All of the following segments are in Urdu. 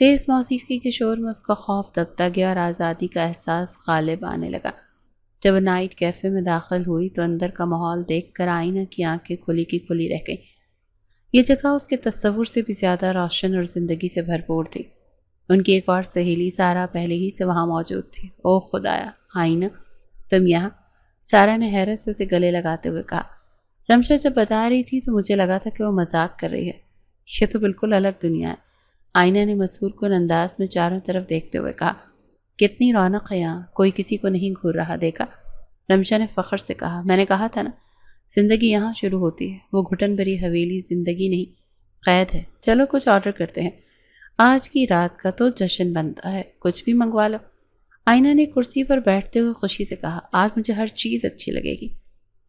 تیز موسیقی کے شور میں اس کا خوف دبتا گیا اور آزادی کا احساس غالب آنے لگا۔ جب وہ نائٹ کیفے میں داخل ہوئی تو اندر کا ماحول دیکھ کر آئینہ کی آنکھیں کھلی کی کھلی رہ گئیں۔ یہ جگہ اس کے تصور سے بھی زیادہ روشن اور زندگی سے بھرپور تھی۔ ان کی ایک اور سہیلی سارا پہلے ہی سے وہاں موجود تھی۔ اوہ خدایا، آئینہ تم یہاں؟ سارا نے حیرت سے اسے گلے لگاتے ہوئے کہا۔ رمشا جب بتا رہی تھی تو مجھے لگا تھا کہ وہ مذاق کر رہی ہے، یہ تو بالکل الگ دنیا ہے۔ آئینہ نے مسحور کن انداز میں چاروں طرف دیکھتے ہوئے کہا، کتنی رونق ہے یہاں، کوئی کسی کو نہیں گھور رہا دیکھا؟ رمشا نے فخر سے کہا، میں نے کہا تھا نا، زندگی یہاں شروع ہوتی ہے، وہ گھٹن بھری حویلی زندگی نہیں، قید ہے۔ چلو کچھ آرڈر کرتے ہیں، آج کی رات کا تو جشن بنتا ہے، کچھ بھی منگوا لو۔ آئینہ نے کرسی پر بیٹھتے ہوئے خوشی سے کہا، آج مجھے ہر چیز اچھی لگے گی،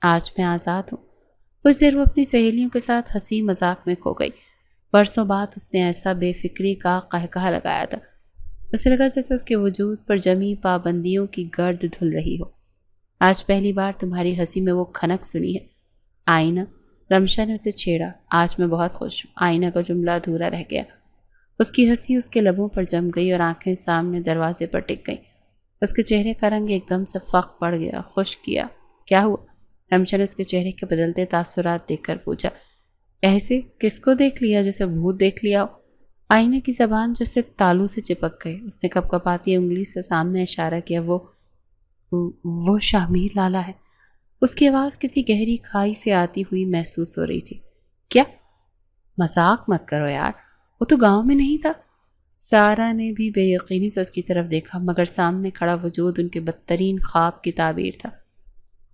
آج میں آزاد ہوں۔ کچھ دیر وہ اپنی سہیلیوں کے ساتھ ہنسی مذاق میں کھو گئی۔ برسوں بعد اس نے ایسا بے فکری کا قہقہہ لگایا تھا، اسے لگا جیسے اس کے وجود پر جمی پابندیوں کی گرد دھل رہی ہو۔ آج پہلی بار تمہاری ہنسی میں وہ کھنک سنی ہے آئینہ، رمشا نے اسے چھیڑا۔ آج میں بہت خوش ہوں۔ آئینہ کا جملہ ادھورا رہ گیا۔ اس کی ہنسی اس کے لبوں پر جم گئی اور آنکھیں سامنے دروازے پر ٹک گئیں۔ اس کے چہرے کا رنگ ایک دم سے فق پڑ گیا، خشک کیا۔ کیا ہوا؟ رمشا نے اس کے چہرے کے بدلتے تاثرات دیکھ کر پوچھا۔ ایسے کس کو دیکھ لیا جیسے بھوت دیکھ لیا ہو؟ آئینہ کی زبان جیسے تالو سے چپک گئی۔ اس نے کپ کپاتی انگلی سے سامنے اشارہ کیا۔ وہ شامیر لالا ہے۔ اس کی آواز کسی گہری کھائی سے آتی ہوئی محسوس ہو رہی تھی۔ کیا؟ مذاق مت کرو یار، وہ تو گاؤں میں نہیں تھا۔ سارا نے بھی بے یقینی سے اس کی طرف دیکھا، مگر سامنے کھڑا وجود ان کے بدترین خواب کی تعبیر تھا۔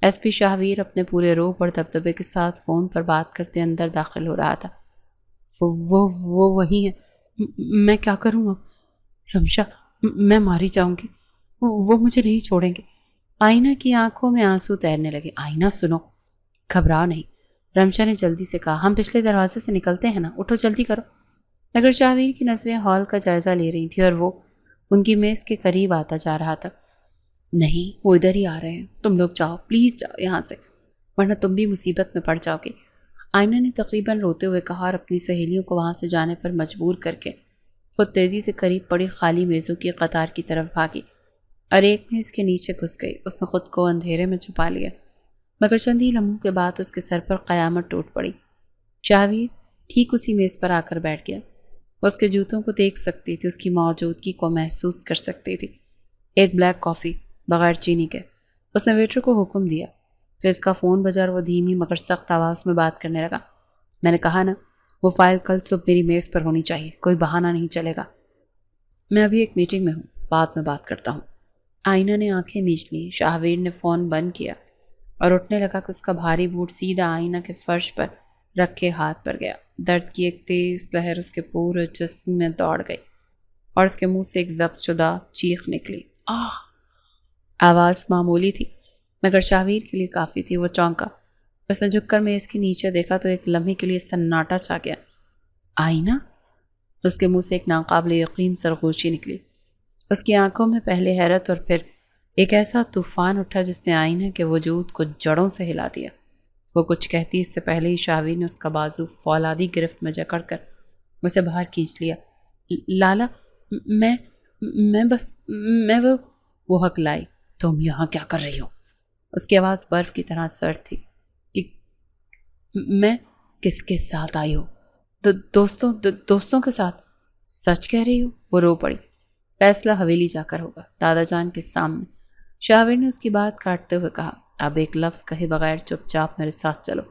ایس پی شاہویر اپنے پورے روب اور دبدبے کے ساتھ فون پر بات کرتے اندر داخل ہو رہا تھا۔ وہ وہی ہے، میں کیا کروں اب؟ رمشا، میں ماری جاؤں گی، وہ مجھے نہیں چھوڑیں گے۔ آئینہ کی آنکھوں میں آنسو تیرنے لگے۔ آئینہ سنو، گھبراؤ نہیں، رمشا نے جلدی سے کہا، ہم پچھلے دروازے سے نکلتے ہیں نا، اٹھو جلدی کرو۔ مگر شاہویر کی نظریں ہال کا جائزہ لے رہی تھی اور وہ ان کی میز کے قریب آتا جا رہا تھا۔ نہیں، وہ ادھر ہی آ رہے ہیں، تم لوگ جاؤ، پلیز جاؤ یہاں سے، ورنہ تم بھی مصیبت میں پڑ جاؤ گے۔ آئینہ نے تقریباً روتے ہوئے کہا اور اپنی سہیلیوں کو وہاں سے جانے پر مجبور کر کے خود تیزی سے قریب پڑی خالی میزوں کی قطار کی طرف بھاگی اور ایک میز کے نیچے گھس گئی۔ اس نے خود کو اندھیرے میں چھپا لیا، مگر چند ہی لمحوں کے بعد اس کے سر پر قیامت ٹوٹ پڑی۔ شاہویر ٹھیک اسی میز پر آ کر بیٹھ گیا۔ وہ اس کے جوتوں کو دیکھ سکتی تھی، اس کی موجودگی کو محسوس کر سکتی تھی۔ ایک بلیک کافی بغیر چینی کے، اس نے ویٹر کو حکم دیا۔ پھر اس کا فون بجا اور وہ دھیمی مگر سخت آواز میں بات کرنے لگا۔ میں نے کہا نا، وہ فائل کل صبح میری میز پر ہونی چاہیے، کوئی بہانہ نہیں چلے گا۔ میں ابھی ایک میٹنگ میں ہوں، بعد میں بات کرتا ہوں۔ آئینہ نے آنکھیں میچ لیں۔ شاہویر نے فون بند کیا اور اٹھنے لگا کہ اس کا بھاری بوٹ سیدھا آئینہ کے فرش پر رکھ کے ہاتھ پر گیا۔ درد کی ایک تیز لہر اس کے پورے جسم میں دوڑ گئی اور اس کے منہ سے ایک ضبط شدہ چیخ نکلی۔ آہ! آواز معمولی تھی مگر شاہویر کے لیے کافی تھی۔ وہ چونکا، اس نے جھک کر میز کے نیچے دیکھا تو ایک لمحے کے لیے سناٹا چھا گیا۔ آئینہ؟ اس کے منہ سے ایک ناقابل یقین سرگوشی نکلی۔ اس کی آنکھوں میں پہلے حیرت اور پھر ایک ایسا طوفان اٹھا جس نے آئینہ کے وجود کو جڑوں سے ہلا دیا۔ وہ کچھ کہتی اس سے پہلے ہی شاہویر نے اس کا بازو فولادی گرفت میں جکڑ کر اسے باہر کھینچ لیا۔ لالا، میں وہ ہکلائی۔ تم یہاں کیا کر رہی ہو؟ اس کی آواز برف کی طرح سرد تھی۔ میں کس کے ساتھ آئی ہو؟ دوستوں کے ساتھ۔ سچ کہہ رہی ہو؟ وہ رو پڑی۔ فیصلہ حویلی جا کر ہوگا، دادا جان کے سامنے۔ شاہویر نے اس کی بات کاٹتے ہوئے کہا، اب ایک لفظ کہے بغیر چپ چاپ میرے ساتھ چلو۔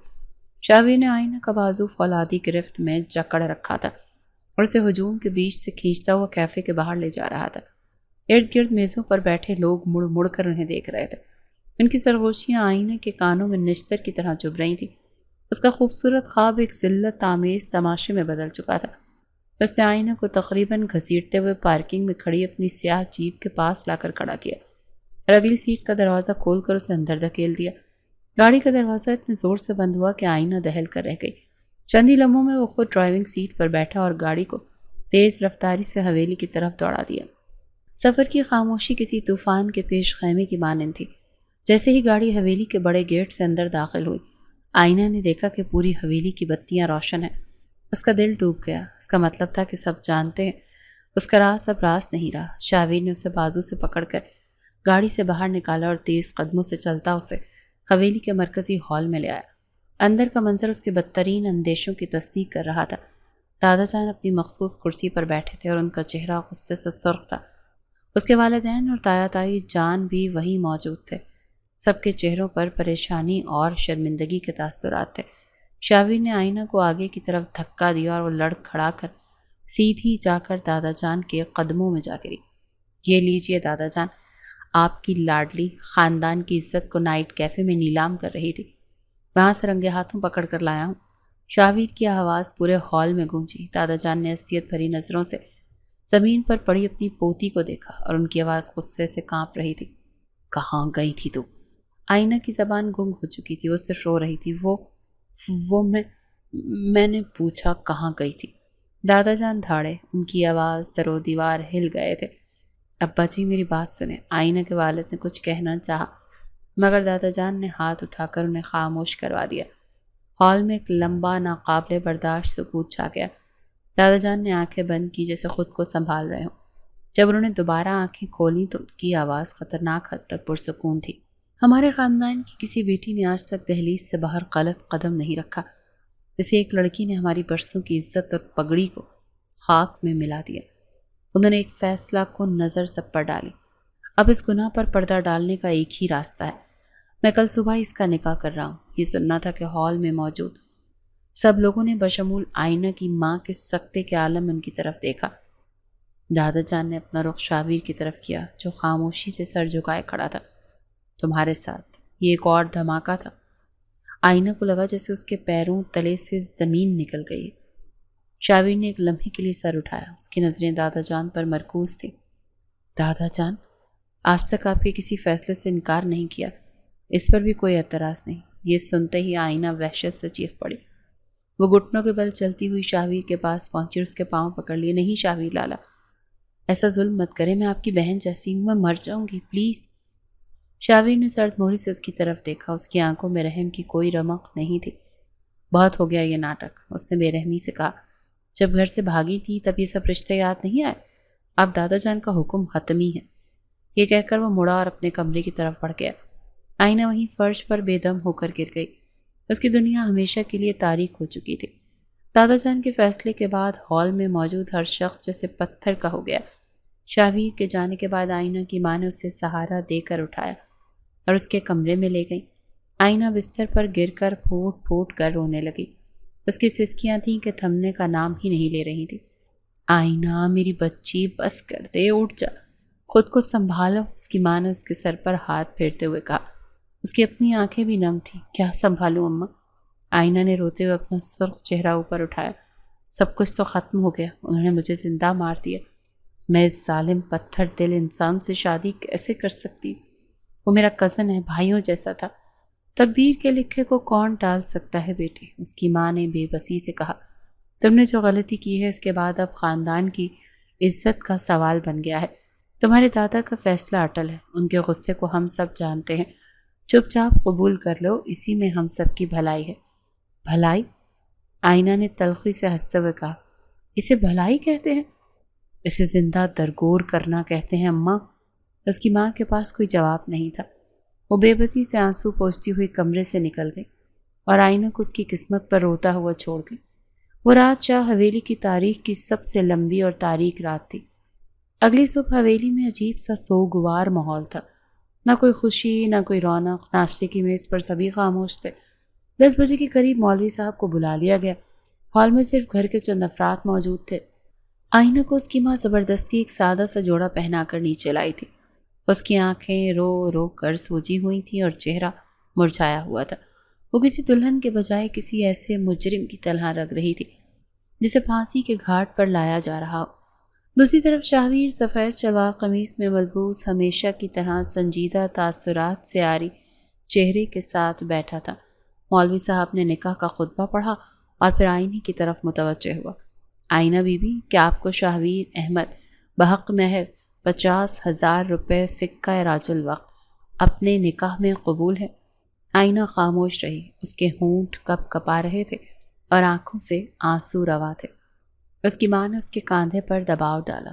شاہویر نے آئینہ کا بازو فولادی گرفت میں جکڑ رکھا تھا اور اسے ہجوم کے بیچ سے کھینچتا ہوا کیفے کے باہر لے جا رہا تھا۔ ارد گرد میزوں پر بیٹھے لوگ مڑ مڑ کر انہیں دیکھ رہے تھے۔ ان کی سرگوشیاں آئینہ کے کانوں میں نشتر کی طرح چبھ رہی تھیں۔ اس کا خوبصورت خواب ایک ذلت آمیز تماشے میں بدل چکا تھا۔ اس نے آئینہ کو تقریباً گھسیٹتے ہوئے پارکنگ میں کھڑی اپنی سیاہ جیپ کے پاس لا کر کھڑا کیا اور اگلی سیٹ کا دروازہ کھول کر اسے اندر دھکیل دیا۔ گاڑی کا دروازہ اتنے زور سے بند ہوا کہ آئینہ دہل کر رہ گئی۔ چند ہی لمحوں میں وہ خود ڈرائیونگ سیٹ پر بیٹھا اور گاڑی کو تیز رفتاری سے حویلی کی طرف دوڑا دیا۔ سفر کی خاموشی کسی طوفان کے پیش خیمے کی مانند تھی۔ جیسے ہی گاڑی حویلی کے بڑے گیٹ سے اندر داخل ہوئی، آئینہ نے دیکھا کہ پوری حویلی کی بتیاں روشن ہیں۔ اس کا دل ڈوب گیا۔ اس کا مطلب تھا کہ سب جانتے ہیں اس کا راز اب راز نہیں رہا۔ شاہویر نے اسے بازو سے پکڑ کر گاڑی سے باہر نکالا اور تیز قدموں سے چلتا اسے حویلی کے مرکزی ہال میں لے آیا۔ اندر کا منظر اس کے بدترین اندیشوں کی تصدیق کر رہا تھا۔ دادا جان اپنی مخصوص کرسی پر بیٹھے تھے اور ان کا چہرہ غصے سے سرخ تھا۔ اس کے والدین اور تایا تائی جان بھی وہیں موجود تھے۔ سب کے چہروں پر پریشانی اور شرمندگی کے تاثرات تھے۔ شاہویر نے آئینہ کو آگے کی طرف دھکا دیا اور وہ لڑ کھڑا کر سیدھی جا کر دادا جان کے قدموں میں جا گری۔ یہ لیجئے دادا جان، آپ کی لاڈلی خاندان کی عزت کو نائٹ کیفے میں نیلام کر رہی تھی، وہاں سے رنگے ہاتھوں پکڑ کر لایا ہوں۔ شاہویر کی آواز پورے ہال میں گونجی۔ دادا جان نے حیثیت بھری نظروں سے زمین پر پڑی اپنی پوتی کو دیکھا اور ان کی آواز غصے سے کانپ رہی تھی۔ کہاں گئی تھی تو؟ آئینہ کی زبان گنگ ہو چکی تھی، وہ صرف رو رہی تھی۔ وہ میں نے پوچھا کہاں گئی تھی؟ دادا جان دھاڑے، ان کی آواز در و دیوار ہل گئے تھے۔ ابا جی میری بات سنیں، آئینہ کے والد نے کچھ کہنا چاہا مگر دادا جان نے ہاتھ اٹھا کر انہیں خاموش کروا دیا۔ ہال میں ایک لمبا ناقابل برداشت سکوت چھا گیا۔ دادا جان نے آنکھیں بند کی جیسے خود کو سنبھال رہے ہوں۔ جب انہوں نے دوبارہ آنکھیں کھولیں تو ان کی آواز خطرناک حد تک پرسکون تھی۔ ہمارے خاندان کی کسی بیٹی نے آج تک دہلیز سے باہر غلط قدم نہیں رکھا۔ جیسے ایک لڑکی نے ہماری برسوں کی عزت اور پگڑی کو خاک میں ملا دیا۔ انہوں نے ایک فیصلہ کو نظر سب پر ڈالی۔ اب اس گناہ پر پردہ ڈالنے کا ایک ہی راستہ ہے۔ میں کل صبح اس کا نکاح کر رہا ہوں۔ یہ سننا تھا کہ ہال میں موجود سب لوگوں نے بشمول آئینہ کی ماں کے سکتے کے عالم میں ان کی طرف دیکھا۔ دادا جان نے اپنا رخ شاہویر کی طرف کیا جو خاموشی سے سر جھکائے کھڑا تھا۔ تمہارے ساتھ یہ ایک اور دھماکہ تھا۔ آئینہ کو لگا جیسے اس کے پیروں تلے سے زمین نکل گئی۔ شاہویر نے ایک لمحے کے لیے سر اٹھایا۔ اس کی نظریں دادا جان پر مرکوز تھیں۔ دادا جان، آج تک آپ کے کسی فیصلے سے انکار نہیں کیا، اس پر بھی کوئی اعتراض نہیں۔ یہ سنتے ہی آئینہ وحشت سے چیخ پڑی۔ وہ گھٹنوں کے بل چلتی ہوئی شاہویر کے پاس پہنچی اور اس کے پاؤں پکڑ لیے۔ نہیں شاہویر لالا، ایسا ظلم مت کرے، میں آپ کی بہن جیسی ہوں، میں مر جاؤں گی، پلیز۔ شاہویر نے سرد مہری سے اس کی طرف دیکھا۔ اس کی آنکھوں میں رحم کی کوئی رمق نہیں تھی۔ بہت ہو گیا یہ ناٹک، اس نے بے رحمی سے کہا۔ جب گھر سے بھاگی تھی تب یہ سب رشتے یاد نہیں آئے؟ اب دادا جان کا حکم حتمی ہے۔ یہ کہہ کر وہ مڑا اور اپنے کمرے کی طرف بڑھ گیا۔ آئینہ وہیں فرش پر بے دم ہو کر گر گئی۔ اس کی دنیا ہمیشہ کے لیے تاریک ہو چکی تھی۔ دادا جان کے فیصلے کے بعد ہال میں موجود ہر شخص جیسے پتھر کا ہو گیا۔ شاہویر کے جانے کے بعد آئینہ کی ماں نے اسے سہارا دے کر اٹھایا اور اس کے کمرے میں لے گئی۔ آئینہ بستر پر گر کر پھوٹ پھوٹ کر رونے لگی۔ اس کی سسکیاں تھیں کہ تھمنے کا نام ہی نہیں لے رہی تھی۔ آئینہ میری بچی، بس کر دے، اٹھ جا، خود کو سنبھالو، اس کی ماں نے اس کے سر پر ہاتھ پھیرتے ہوئے کہا۔ اس کی اپنی آنکھیں بھی نم تھیں۔ کیا سنبھالوں اماں؟ آئینہ نے روتے ہوئے اپنا سرخ چہرہ اوپر اٹھایا۔ سب کچھ تو ختم ہو گیا، انہوں نے مجھے زندہ مار دیا۔ میں اس ظالم پتھر دل انسان سے شادی کیسے کر سکتی؟ وہ میرا کزن ہے، بھائیوں جیسا تھا۔ تقدیر کے لکھے کو کون ٹال سکتا ہے بیٹی؟ اس کی ماں نے بے بسی سے کہا۔ تم نے جو غلطی کی ہے اس کے بعد اب خاندان کی عزت کا سوال بن گیا ہے۔ تمہارے دادا کا فیصلہ اٹل ہے، ان کے غصے کو ہم سب جانتے ہیں۔ چپ چاپ قبول کر لو، اسی میں ہم سب کی بھلائی ہے۔ بھلائی؟ آئینہ نے تلخی سے ہنستے ہوئے کہا۔ اسے بھلائی کہتے ہیں؟ اسے زندہ درگور کرنا کہتے ہیں اماں۔ اس کی ماں کے پاس کوئی جواب نہیں تھا۔ وہ بے بسی سے آنسو پوچھتی ہوئی کمرے سے نکل گئی اور آئینہ کو اس کی قسمت پر روتا ہوا چھوڑ گئی۔ وہ رات شاہ حویلی کی تاریخ کی سب سے لمبی اور تاریک رات تھی۔ اگلی صبح حویلی میں عجیب سا سوگوار ماحول تھا۔ نہ کوئی خوشی، نہ کوئی رونق۔ ناشتے کی میز پر سبھی خاموش تھے۔ 10 بجے کے قریب مولوی صاحب کو بلا لیا گیا۔ ہال میں صرف گھر کے چند افراد موجود تھے۔ آئینہ کو اس کی ماں زبردستی ایک سادہ سا جوڑا پہنا کر نیچے لائی تھی۔ اس کی آنکھیں رو رو کر سوجی ہوئی تھیں اور چہرہ مرجھایا ہوا تھا۔ وہ کسی دلہن کے بجائے کسی ایسے مجرم کی طرح لگ رہی تھی جسے پھانسی کے گھاٹ پر لایا جا رہا ہو۔ دوسری طرف شاہویر سفید شلوار قمیص میں ملبوس ہمیشہ کی طرح سنجیدہ تاثرات سے عاری چہرے کے ساتھ بیٹھا تھا۔ مولوی صاحب نے نکاح کا خطبہ پڑھا اور پھر آئینہ کی طرف متوجہ ہوا۔ آئینہ بی بی، کیا آپ کو شاہویر احمد بحق مہر 50,000 روپے سکہ راج الوقت اپنے نکاح میں قبول ہے؟ آئینہ خاموش رہی۔ اس کے ہونٹ کپ کپا رہے تھے اور آنکھوں سے آنسو روا تھے۔ اس کی ماں نے اس کے کاندھے پر دباؤ ڈالا۔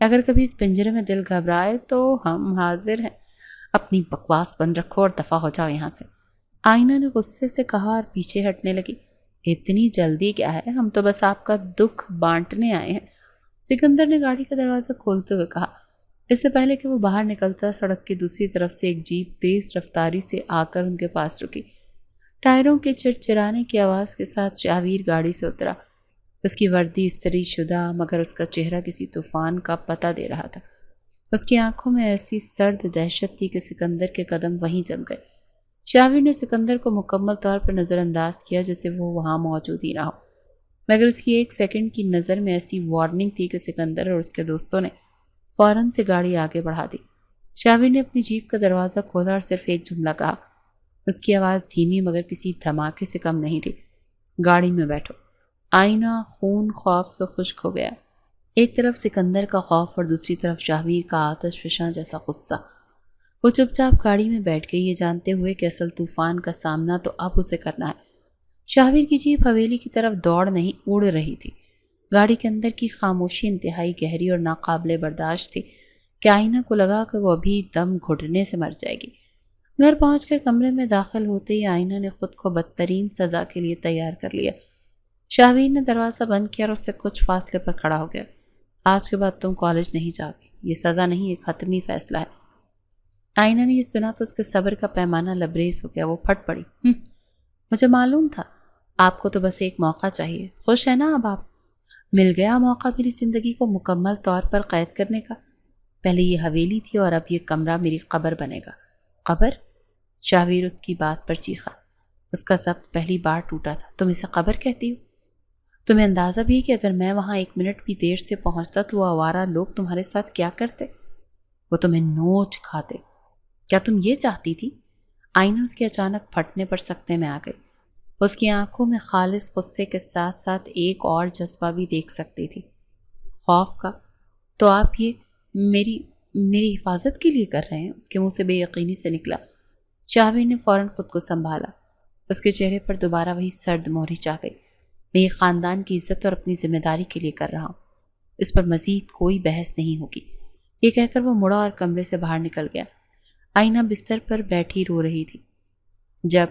اگر کبھی اس پنجرے میں دل گھبرائے تو ہم حاضر ہیں۔ اپنی بکواس بند رکھو اور دفع ہو جاؤ یہاں سے، آئینہ نے غصے سے کہا اور پیچھے ہٹنے لگی۔ اتنی جلدی کیا ہے، ہم تو بس آپ کا دکھ بانٹنے آئے ہیں، سکندر نے گاڑی کا دروازہ کھولتے ہوئے کہا۔ اس سے پہلے کہ وہ باہر نکلتا، سڑک کی دوسری طرف سے ایک جیپ تیز رفتاری سے آ کر ان کے پاس رکی۔ ٹائروں کے چرچرانے کی آواز کے ساتھ شاہویر گاڑی سے اترا۔ اس کی وردی استری شدہ، مگر اس کا چہرہ کسی طوفان کا پتہ دے رہا تھا۔ اس کی آنکھوں میں ایسی سرد دہشت تھی کہ سکندر کے قدم وہیں جم گئے۔ شاہویر نے سکندر کو مکمل طور پر نظر انداز کیا جیسے وہ وہاں موجود ہی نہ ہو، مگر اس کی ایک سیکنڈ کی نظر میں ایسی وارننگ تھی کہ سکندر اور اس کے دوستوں نے فوراً سے گاڑی آگے بڑھا دی۔ شاہویر نے اپنی جیپ کا دروازہ کھولا اور صرف ایک جملہ کہا۔ اس کی آواز دھیمی مگر کسی دھماکے سے کم نہیں تھی۔ گاڑی میں بیٹھو۔ آئینہ خون خوف سے خشک ہو گیا۔ ایک طرف سکندر کا خوف اور دوسری طرف شاہویر کا آتش فشاں جیسا غصہ۔ وہ چپ چاپ گاڑی میں بیٹھ گئی، یہ جانتے ہوئے کہ اصل طوفان کا سامنا تو اب اسے کرنا ہے۔ شاہویر کی جیپ حویلی کی طرف دوڑ نہیں اڑ رہی تھی۔ گاڑی کے اندر کی خاموشی انتہائی گہری اور ناقابل برداشت تھی کہ آئینہ کو لگا کہ وہ ابھی دم گھٹنے سے مر جائے گی۔ گھر پہنچ کر کمرے میں داخل ہوتے ہی آئینہ نے خود کو بدترین سزا کے لیے تیار کر لیا۔ شاہویر نے دروازہ بند کیا اور اس سے کچھ فاصلے پر کھڑا ہو گیا۔ آج کے بعد تم کالج نہیں جاؤگی، یہ سزا نہیں، ایک حتمی فیصلہ ہے۔ آئینہ نے یہ سنا تو اس کے صبر کا پیمانہ لبریز ہو گیا۔ وہ پھٹ پڑی۔ مجھے معلوم تھا، آپ کو تو بس ایک موقع چاہیے۔ خوش ہے نا اب آپ؟ مل گیا موقع میری زندگی کو مکمل طور پر قید کرنے کا۔ پہلے یہ حویلی تھی اور اب یہ کمرہ میری قبر بنے گا۔ قبر؟ شاہویر اس کی بات پر چیخا۔ اس کا ضبط پہلی بار ٹوٹا تھا۔ تم اسے قبر کہتی ہو؟ تمہیں اندازہ بھی ہے کہ اگر میں وہاں ایک منٹ بھی دیر سے پہنچتا تو وہ آوارہ لوگ تمہارے ساتھ کیا کرتے؟ وہ تمہیں نوچ کھاتے۔ کیا تم یہ چاہتی تھی؟ آئینہ اس کے اچانک پھٹنے پر سکتے میں آ گئی۔ اس کی آنکھوں میں خالص غصے کے ساتھ ساتھ ایک اور جذبہ بھی دیکھ سکتی تھی، خوف کا۔ تو آپ یہ میری حفاظت کے لیے کر رہے ہیں؟ اس کے منہ سے بے یقینی سے نکلا۔ شاہویر نے فوراً خود کو سنبھالا۔ اس کے چہرے پر دوبارہ وہی سرد مہری چھا گئی۔ میں یہ خاندان کی عزت اور اپنی ذمہ داری کے لیے کر رہا ہوں، اس پر مزید کوئی بحث نہیں ہوگی۔ یہ کہہ کر وہ مڑا اور کمرے سے باہر نکل گیا۔ آئینہ بستر پر بیٹھی رو رہی تھی۔ جب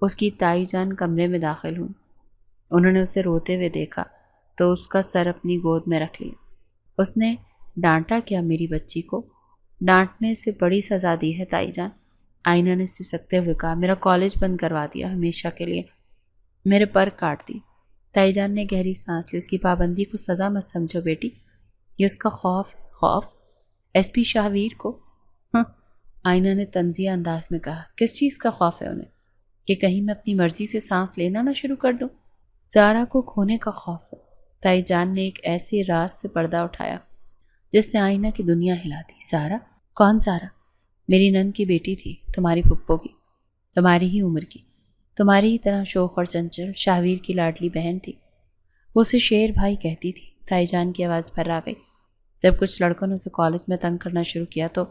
اس کی تائی جان کمرے میں داخل ہوئی، انہوں نے اسے روتے ہوئے دیکھا تو اس کا سر اپنی گود میں رکھ لیا۔ اس نے ڈانٹا کیا میری بچی کو؟ ڈانٹنے سے بڑی سزا دی ہے تائی جان، آئینہ نے سسکتے ہوئے کہا۔ میرا کالج بند کروا دیا ہمیشہ کے لیے، میرے پر کاٹ دی۔ تائی جان نے گہری سانس لی۔ اس کی پابندی کو سزا مت سمجھو بیٹی، یہ اس کا خوف ایس پی شاہویر کو۔ آئینہ نے طنزیہ انداز میں کہا۔ کس چیز کا خوف ہے انہیں؟ کہ کہیں میں اپنی مرضی سے سانس لینا نہ شروع کر دوں؟ زارا کو کھونے کا خوف ہے۔ تائی جان نے ایک ایسی راز سے پردہ اٹھایا جس نے آئینہ کی دنیا ہلا دی۔ زارا؟ کون زارا؟ میری نند کی بیٹی تھی، تمہاری پھپھو کی، تمہاری ہی عمر کی، تمہاری ہی طرح شوخ اور چنچل، شاہویر کی لاڈلی بہن تھی۔ وہ اسے شیر بھائی کہتی تھی۔ تائی جان کی آواز بھر آ گئی۔ جب کچھ لڑکوں نے اسے کالج میں تنگ کرنا شروع کیا تو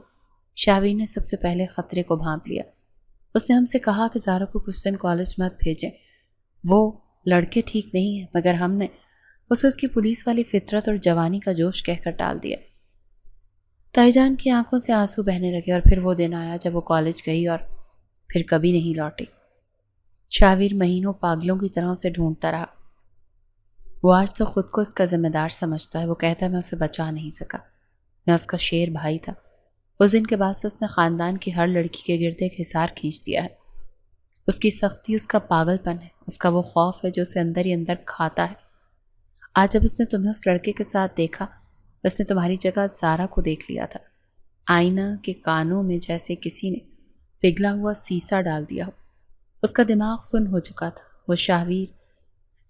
شاہویر نے سب سے پہلے خطرے کو بھانپ لیا۔ اس نے ہم سے کہا کہ زارا کو کچھ دن کالج مت بھیجیں، وہ لڑکے ٹھیک نہیں ہیں، مگر ہم نے اسے اس کی پولیس والی فطرت اور جوانی کا جوش کہہ کر ٹال دیا۔ تائی جان کی آنکھوں سے آنسو بہنے لگے۔ اور پھر وہ دن آیا جب وہ کالج گئی اور پھر کبھی نہیں لوٹی۔ شاہویر مہینوں پاگلوں کی طرح اسے ڈھونڈتا رہا۔ وہ آج تو خود کو اس کا ذمہ دار سمجھتا ہے۔ وہ کہتا ہے میں اسے بچا نہیں سکا، میں اس کا شیر بھائی تھا۔ اس دن کے بعد سے اس نے خاندان کی ہر لڑکی کے گرد ایک حصار کھینچ دیا ہے۔ اس کی سختی اس کا پاگل پن ہے، اس کا وہ خوف ہے جو اسے اندر ہی اندر کھاتا ہے۔ آج جب اس نے تمہیں اس لڑکے کے ساتھ دیکھا، اس نے تمہاری جگہ زارا کو دیکھ لیا تھا۔ آئینہ کے کانوں میں جیسے کسی نے پگھلا ہوا سیسا ڈال دیا ہو۔ اس کا دماغ سن ہو چکا تھا۔ وہ شاہویر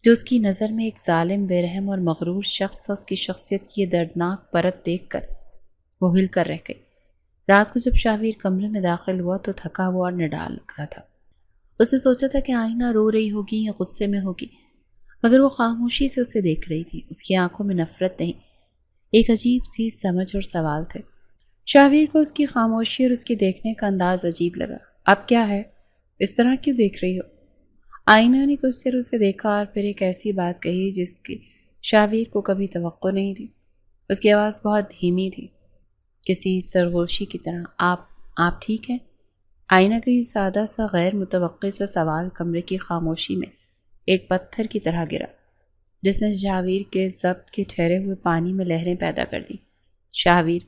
جو اس کی نظر میں ایک ظالم، بے رحم اور مغرور شخص تھا، اس کی شخصیت کی یہ دردناک پرت دیکھ کر وہ ہل کر رہ گئی۔ رات کو جب شاہویر کمرے میں داخل ہوا تو تھکا ہوا اور نڈال لگ رہا تھا۔ اس نے سوچا تھا کہ آئینہ رو رہی ہوگی یا غصے میں ہوگی، مگر وہ خاموشی سے اسے دیکھ رہی تھی۔ اس کی آنکھوں میں نفرت نہیں، ایک عجیب سی سمجھ اور سوال تھے۔ شاہویر کو اس کی خاموشی اور اس کے دیکھنے کا انداز عجیب لگا۔ اب کیا ہے؟ اس طرح کیوں دیکھ رہی ہو؟ آئینہ نے کچھ دیر اسے دیکھا اور پھر ایک ایسی بات کہی جس کی شاہویر کو کبھی توقع نہیں تھی۔ اس کی آواز بہت دھیمی تھی، کسی سرگوشی کی طرح۔ آپ ٹھیک ہیں؟ آئینہ کا یہ سادہ سا غیر متوقع سا سوال کمرے کی خاموشی میں ایک پتھر کی طرح گرا، جس نے شاہویر کے ضبط کے ٹھہرے ہوئے پانی میں لہریں پیدا کر دیں۔ شاہویر،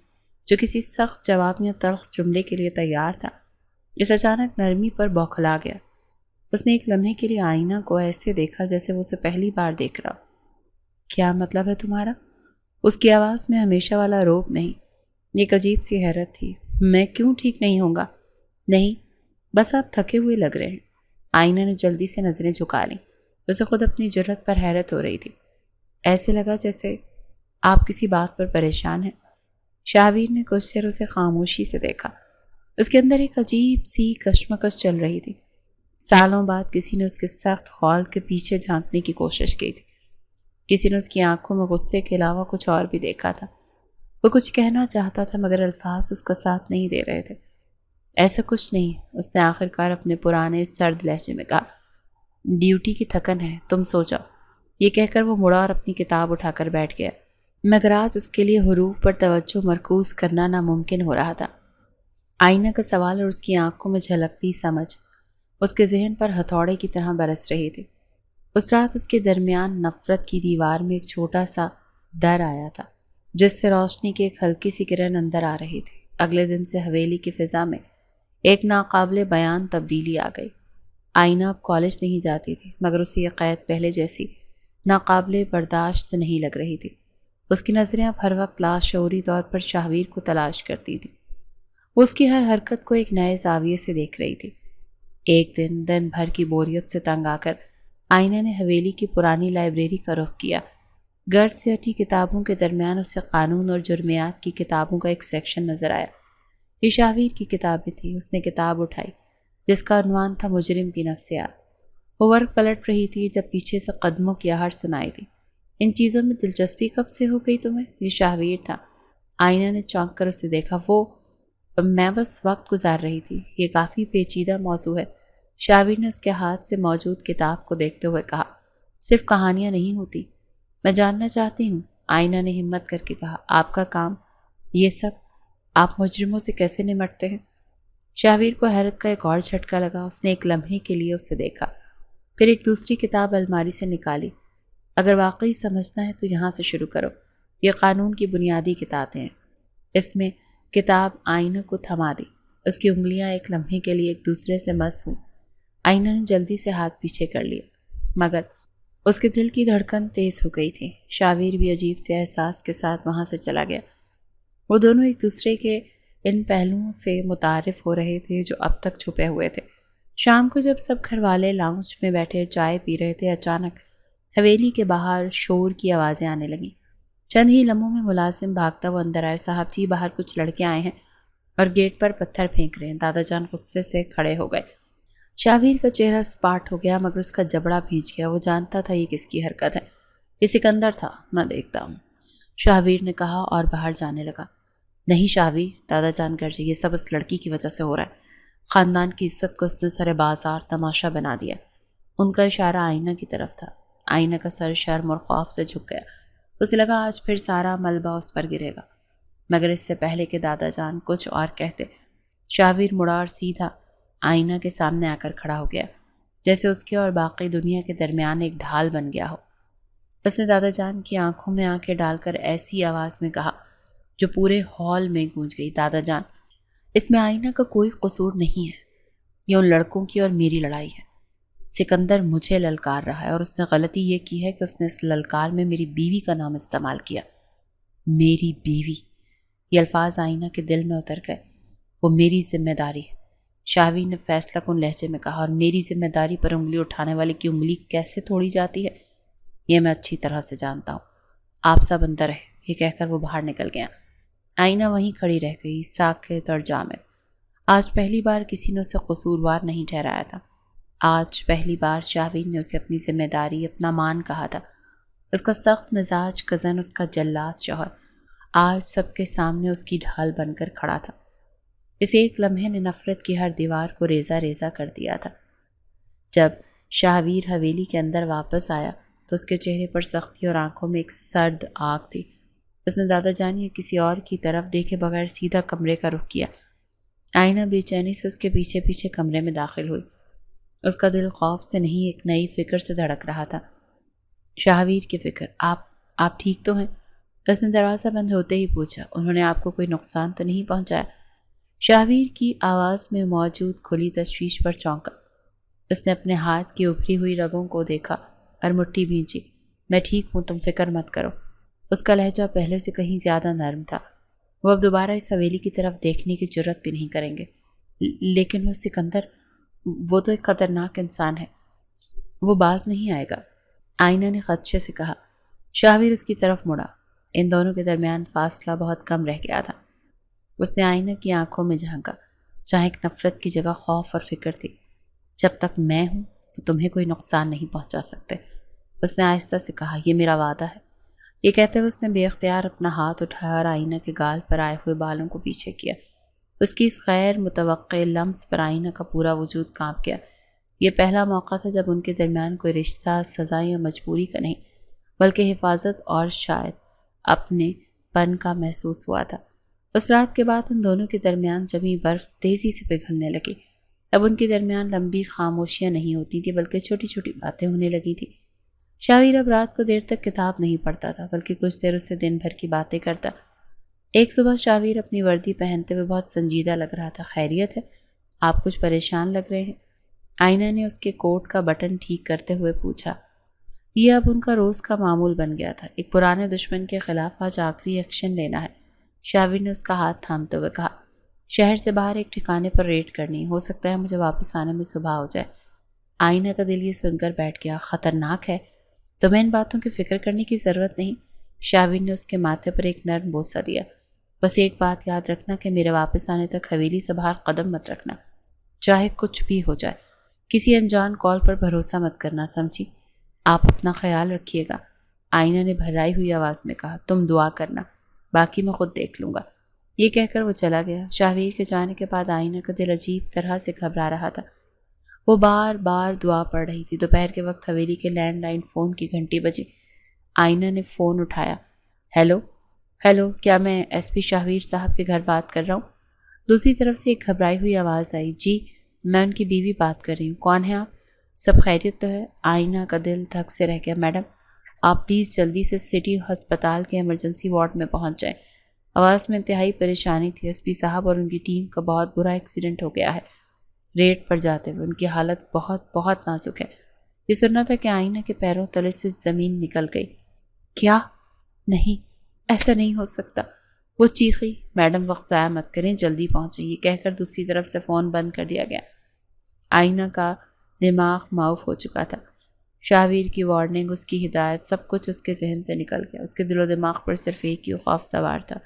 جو کسی سخت جواب یا تلخ جملے کے لیے تیار تھا، اس اچانک نرمی پر بوکھلا گیا۔ اس نے ایک لمحے کے لیے آئینہ کو ایسے دیکھا جیسے وہ اسے پہلی بار دیکھ رہا۔ کیا مطلب ہے تمہارا؟ اس کی آواز میں ہمیشہ والا روب نہیں، ایک عجیب سی حیرت تھی۔ میں کیوں ٹھیک نہیں ہوں گا؟ نہیں، بس آپ تھکے ہوئے لگ رہے ہیں۔ آئینہ نے جلدی سے نظریں جھکا لیں۔ اسے خود اپنی جرأت پر حیرت ہو رہی تھی۔ ایسے لگا جیسے آپ کسی بات پر پریشان ہیں۔ شاہویر نے کچھ دیر اسے خاموشی سے دیکھا۔ اس کے اندر ایک عجیب سی کشمکش چل رہی تھی۔ سالوں بعد کسی نے اس کے سخت خول کے پیچھے جھانکنے کی کوشش کی تھی۔ کسی نے اس کی آنکھوں میں غصے کے علاوہ کچھ اور بھی دیکھا تھا۔ وہ کچھ کہنا چاہتا تھا مگر الفاظ اس کا ساتھ نہیں دے رہے تھے۔ ایسا کچھ نہیں، اس نے آخر کار اپنے پرانے سرد لہجے میں کہا۔ ڈیوٹی کی تھکن ہے، تم سو جاؤ۔ یہ کہہ کر وہ مڑا اور اپنی کتاب اٹھا کر بیٹھ گیا، مگر آج اس کے لیے حروف پر توجہ مرکوز کرنا ناممکن ہو رہا تھا۔ آئینہ کا سوال اور اس کی آنکھوں میں جھلکتی سمجھ اس کے ذہن پر ہتھوڑے کی طرح برس رہی تھی۔ اس رات اس کے درمیان نفرت کی دیوار میں ایک چھوٹا سا در آیا تھا، جس سے روشنی کی ایک ہلکی سی کرن اندر آ رہی تھی۔ اگلے دن سے حویلی کی فضا میں ایک ناقابل بیان تبدیلی آ گئی۔ آئینہ اب کالج نہیں جاتی تھی، مگر اسے یہ قید پہلے جیسی ناقابل برداشت نہیں لگ رہی تھی۔ اس کی نظریں اب ہر وقت لاشعوری طور پر شاہویر کو تلاش کرتی تھیں۔ وہ اس کی ہر حرکت کو ایک نئے زاویے سے دیکھ رہی تھی۔ ایک دن بھر کی بوریت سے تنگ آ کر آئینہ نے حویلی کی پرانی لائبریری کا رخ کیا۔ گرد سے ہٹی کتابوں کے درمیان اسے قانون اور جرمیات کی کتابوں کا ایک سیکشن نظر آیا۔ یہ شاہویر کی کتابیں تھیں۔ اس نے کتاب اٹھائی جس کا عنوان تھا مجرم کی نفسیات۔ وہ ورق پلٹ رہی تھی جب پیچھے سے قدموں کی آہٹ سنائی دی۔ ان چیزوں میں دلچسپی کب سے ہو گئی تمہیں؟ یہ شاہویر تھا۔ آئینہ نے چونک کر اسے دیکھا۔ میں بس وقت گزار رہی تھی، یہ کافی پیچیدہ موضوع ہے۔ شاہویر نے اس کے ہاتھ سے موجود کتاب کو دیکھتے ہوئے کہا۔ صرف کہانیاں نہیں ہوتی، میں جاننا چاہتی ہوں۔ آئینہ نے ہمت کر کے کہا۔ آپ کا کام یہ سب، آپ مجرموں سے کیسے نمٹتے ہیں؟ شاہویر کو حیرت کا ایک اور جھٹکا لگا۔ اس نے ایک لمحے کے لیے اسے دیکھا، پھر ایک دوسری کتاب الماری سے نکالی۔ اگر واقعی سمجھنا ہے تو یہاں سے شروع کرو، یہ قانون کی بنیادی کتابیں ہیں۔ اس میں کتاب آئینہ کو تھما دی۔ اس کی انگلیاں ایک لمحے کے لیے ایک دوسرے سے مس ہوئیں۔ آئینہ نے جلدی سے ہاتھ پیچھے کر لیا، مگر اس کے دل کی دھڑکن تیز ہو گئی تھی۔ شاہویر بھی عجیب سے احساس کے ساتھ وہاں سے چلا گیا۔ وہ دونوں ایک دوسرے کے ان پہلوؤں سے متعارف ہو رہے تھے جو اب تک چھپے ہوئے تھے۔ شام کو جب سب گھر والے لاؤنج میں بیٹھے چائے پی رہے تھے، اچانک حویلی کے باہر شور کی آوازیں آنے لگیں۔ چند ہی لمحوں میں ملازم بھاگتا ہوا اندر آئے۔ صاحب جی، باہر کچھ لڑکے آئے ہیں اور گیٹ پر پتھر پھینک رہے ہیں۔ دادا جان غصے سے کھڑے ہو گئے۔ شاہویر کا چہرہ سپاٹ ہو گیا، مگر اس کا جبڑا بھیج گیا۔ وہ جانتا تھا یہ کس کی حرکت ہے۔ یہ سکندر تھا، میں دیکھتا ہوں، شاہویر نے کہا اور باہر جانے لگا۔ نہیں شاہویر، دادا جان گرجے، یہ سب اس لڑکی کی وجہ سے ہو رہا ہے۔ خاندان کی عزت کو اس نے سر بازار تماشا بنا دیا۔ ان کا اشارہ آئینہ کی طرف تھا۔ آئینہ کا سر شرم اور خوف سے جھک گیا۔ اسے لگا آج پھر سارا ملبہ اس پر گرے گا، مگر اس سے پہلے کہ دادا جان کچھ اور کہتے، شاہویر مڑا اور سیدھا آئینہ کے سامنے آ کر کھڑا ہو گیا، جیسے اس کے اور باقی دنیا کے درمیان ایک ڈھال بن گیا ہو۔ اس نے دادا جان کی آنکھوں میں آنکھیں ڈال کر ایسی آواز میں کہا جو پورے ہال میں گونج گئی، دادا جان، اس میں آئینہ کا کوئی قصور نہیں ہے، یہ ان لڑکوں کی اور میری لڑائی ہے۔ سکندر مجھے للکار رہا ہے اور اس نے غلطی یہ کی ہے کہ اس نے اس للکار میں میری بیوی کا نام استعمال کیا۔ میری بیوی، یہ الفاظ آئینہ کے دل میں اتر گئے۔ وہ میری ذمہ داری ہے، شاہویر نے فیصلہ کن لہجے میں کہا، اور میری ذمہ داری پر انگلی اٹھانے والے کی انگلی کیسے توڑی جاتی ہے یہ میں اچھی طرح سے جانتا ہوں۔ آپ سب اندر رہے، یہ کہہ کر وہ باہر نکل گیا۔ آئینہ وہیں کھڑی رہ گئی، ساکت اور جامد۔ آج پہلی بار کسی نے اسے قصوروار نہیں ٹھہرایا تھا۔ آج پہلی بار شاہویر نے اسے اپنی ذمہ داری، اپنا مان کہا تھا۔ اس کا سخت مزاج کزن، اس کا جلاد شوہر، آج سب کے سامنے اس کی ڈھال بن کر کھڑا تھا۔ اس ایک لمحے نے نفرت کی ہر دیوار کو ریزہ ریزہ کر دیا تھا۔ جب شاہویر حویلی کے اندر واپس آیا تو اس کے چہرے پر سختی اور آنکھوں میں ایک سرد آگ تھی۔ اس نے دادا جان یا کسی اور کی طرف دیکھے بغیر سیدھا کمرے کا رخ کیا۔ آئینہ بے چینی سے اس کے پیچھے پیچھے کمرے میں داخل ہوئی۔ اس کا دل خوف سے نہیں ایک نئی فکر سے دھڑک رہا تھا۔ شاہویر کی فکر۔ آپ ٹھیک تو ہیں؟ اس نے دروازہ بند ہوتے ہی پوچھا۔ انہوں نے آپ کو کوئی نقصان تو نہیں پہنچایا؟ شاہویر کی آواز میں موجود کھلی تشویش پر چونکا۔ اس نے اپنے ہاتھ کی ابھری ہوئی رگوں کو دیکھا اور مٹھی بھینچی۔ میں ٹھیک ہوں، تم فکر مت کرو۔ اس کا لہجہ پہلے سے کہیں زیادہ نرم تھا۔ وہ اب دوبارہ اس حویلی کی طرف دیکھنے کی جرت بھی نہیں کریں گے۔ لیکن وہ سکندر، وہ تو ایک خطرناک انسان ہے، وہ باز نہیں آئے گا، آئینہ نے خدشے سے کہا۔ شاہویر اس کی طرف مڑا۔ ان دونوں کے درمیان فاصلہ بہت کم رہ گیا تھا۔ اس نے آئینہ کی آنکھوں میں جھانکا، جہاں ایک نفرت کی جگہ خوف اور فکر تھی۔ جب تک میں ہوں وہ تمہیں کوئی نقصان نہیں پہنچا سکتے، اس نے آہستہ سے کہا۔ یہ میرا وعدہ ہے۔ یہ کہتے ہوئے اس نے بے اختیار اپنا ہاتھ اٹھایا اور آئینہ کے گال پر آئے ہوئے بالوں کو پیچھے کیا۔ اس کی اس غیر متوقع لمس پر آئینہ کا پورا وجود کانپ گیا۔ یہ پہلا موقع تھا جب ان کے درمیان کوئی رشتہ سزا یا مجبوری کا نہیں، بلکہ حفاظت اور شاید اپنے پن کا محسوس ہوا تھا۔ اس رات کے بعد ان دونوں کے درمیان جمی برف تیزی سے پگھلنے لگی۔ اب ان کے درمیان لمبی خاموشیاں نہیں ہوتی تھیں، بلکہ چھوٹی چھوٹی باتیں ہونے لگی تھیں۔ شاہویر اب رات کو دیر تک کتاب نہیں پڑھتا تھا، بلکہ کچھ دیر اسے دن بھر کی باتیں کرتا۔ ایک صبح شاہویر اپنی وردی پہنتے ہوئے بہت سنجیدہ لگ رہا تھا۔ خیریت ہے؟ آپ کچھ پریشان لگ رہے ہیں؟ آئینہ نے اس کے کوٹ کا بٹن ٹھیک کرتے ہوئے پوچھا۔ یہ اب ان کا روز کا معمول بن گیا تھا۔ ایک پرانے دشمن کے خلاف آج آخری ایکشن لینا ہے۔ شاہویر نے اس کا ہاتھ تھامتے ہوئے کہا۔ شہر سے باہر ایک ٹھکانے پر ریڈ کرنی، ہو سکتا ہے مجھے واپس آنے میں صبح ہو جائے۔ آئینہ کا دل یہ سن کر بیٹھ گیا۔ خطرناک ہے؟ تمہیں ان باتوں کی فکر کرنے کی ضرورت نہیں۔ شاہویر نے اس کے ماتھے پر ایک نرم بوسہ دیا۔ بس ایک بات یاد رکھنا کہ میرے واپس آنے تک حویلی سے باہر قدم مت رکھنا، چاہے کچھ بھی ہو جائے۔ کسی انجان کال پر بھروسہ مت کرنا، سمجھی؟ آپ اپنا خیال رکھیے گا، آئینہ نے بھرائی ہوئی آواز میں کہا۔ تم دعا کرنا، باقی میں خود دیکھ لوں گا۔ یہ کہہ کر وہ چلا گیا۔ شاہویر کے جانے کے بعد آئینہ کا دل عجیب طرح سے گھبرا رہا تھا۔ وہ بار بار دعا پڑھ رہی تھی۔ دوپہر کے وقت حویلی کے لینڈ لائن فون کی گھنٹی بجی۔ آئینہ نے فون اٹھایا۔ ہیلو، کیا میں ایس پی شاہویر صاحب کے گھر بات کر رہا ہوں؟ دوسری طرف سے ایک گھبرائی ہوئی آواز آئی۔ جی، میں ان کی بیوی بات کر رہی ہوں۔ کون ہیں آپ؟ سب خیریت تو ہے؟ آئینہ کا دل دھک سے رہ گیا۔ میڈم، آپ پلیز جلدی سے سٹی ہسپتال کے ایمرجنسی وارڈ میں پہنچ جائیں۔ آواز میں انتہائی پریشانی تھی۔ ایس پی صاحب اور ان کی ٹیم کا بہت برا ایکسیڈنٹ ہو گیا ہے۔ ریٹ پر جاتے ہوئے ان کی حالت بہت بہت نازک ہے۔ یہ سننا تھا کہ آئینہ کے پیروں تلے سے زمین نکل گئی۔ کیا؟ نہیں، ایسا نہیں ہو سکتا، وہ چیخی۔ میڈم وقت ضائع مت کریں، جلدی پہنچیں۔ یہ کہہ کر دوسری طرف سے فون بند کر دیا گیا۔ آئینہ کا دماغ معاف ہو چکا تھا۔ شاہویر کی وارننگ، اس کی ہدایت، سب کچھ اس کے ذہن سے نکل گیا۔ اس کے دل و دماغ پر صرف ایک ہی خوف سوار تھا،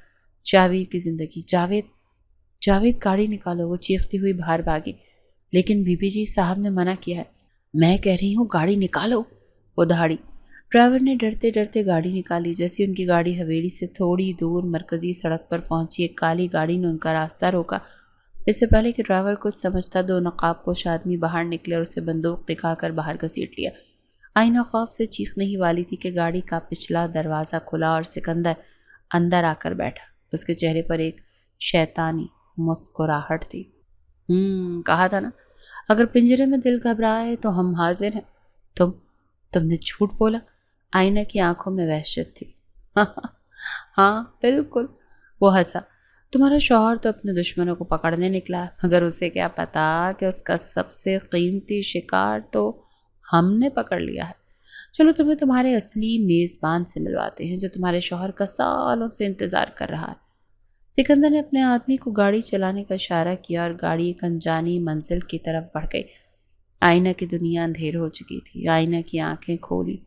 شاہویر کی زندگی۔ جاوید گاڑی نکالو، وہ چیختی ہوئی باہر بھاگی۔ لیکن بی بی جی، صاحب نے منع کیا ہے۔ میں کہہ رہی ہوں گاڑی نکالو، وہ دہاڑی۔ ڈرائیور نے ڈرتے ڈرتے گاڑی نکالی۔ جیسی ان کی گاڑی حویلی سے تھوڑی دور مرکزی سڑک پر پہنچی، ایک کالی گاڑی نے ان کا راستہ روکا۔ اس سے پہلے کہ ڈرائیور کچھ سمجھتا، دو نقاب پوش آدمی باہر نکلے اور اسے بندوق دکھا کر باہر گھسیٹ لیا۔ آئینہ خوف سے چیخنے ہی والی تھی کہ گاڑی کا پچھلا دروازہ کھلا اور سکندر اندر آ کر بیٹھا۔ اس کے چہرے پر ایک شیطانی مسکراہٹ تھی۔ کہا تھا نا، اگر پنجرے میں دل گھبرائے تو ہم حاضر ہیں۔ تم نے جھوٹ بولا؟ آئینہ کی آنکھوں میں وحشت تھی۔ ہاں بالکل، وہ ہنسا۔ تمہارا شوہر تو اپنے دشمنوں کو پکڑنے نکلا، مگر اسے کیا پتا کہ اس کا سب سے قیمتی شکار تو ہم نے پکڑ لیا ہے۔ چلو تمہیں تمہارے اصلی میزبان سے ملواتے ہیں جو تمہارے شوہر کا سالوں سے انتظار کر رہا ہے۔ سکندر نے اپنے آدمی کو گاڑی چلانے کا اشارہ کیا اور گاڑی ایک انجانی منزل کی طرف بڑھ گئی۔ آئینہ کی دنیا اندھیر ہو چکی تھی۔ آئینہ کی آنکھیں کھولی